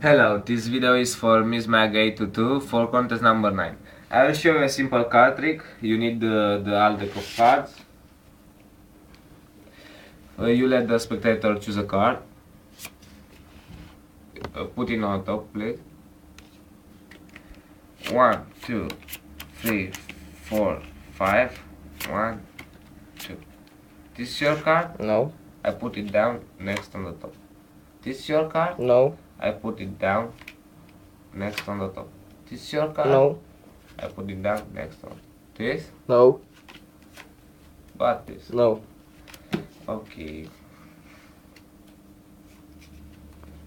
Hello, this video is for Miss Mag 822 for contest number 9. I will show you a simple card trick. You need the alt deck of cards. You let the spectator choose a card. Put it on top, please. 1, 2, 3, 4, 5. 1, 2. This is your card? No. I put it down next on the top. This is your card? No. I put it down next on the top. This is your card? No. I put it down next on this. No. But this. No. Okay.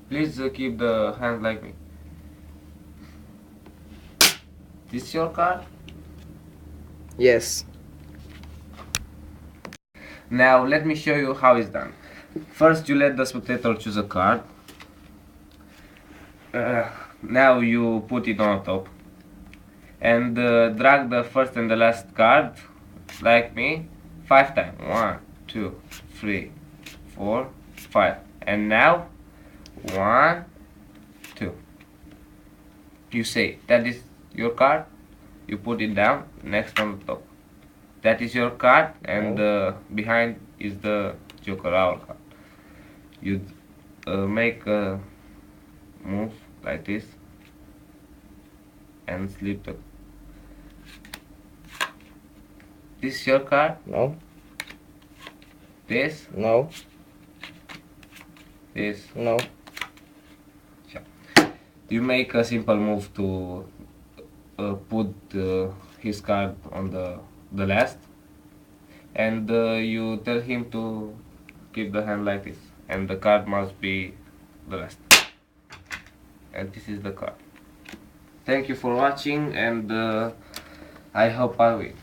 Please keep the hand like me. This is your card? Yes. Now let me show you how it's done. First you let the spectator choose a card. Now you put it on top and drag the first and the last card like me 5 times. 1, 2, 3, 4, 5. And now 1, 2. You say that is your card. You put it down next on the top. That is your card, and behind is the Joker Owl card. You make a move like this and slip the. This is your card. No. This. No. This. No. You make a simple move to put his card on the last, and you tell him to keep the hand like this, and the card must be the last. And this is the card. Thank you for watching, and I hope I win.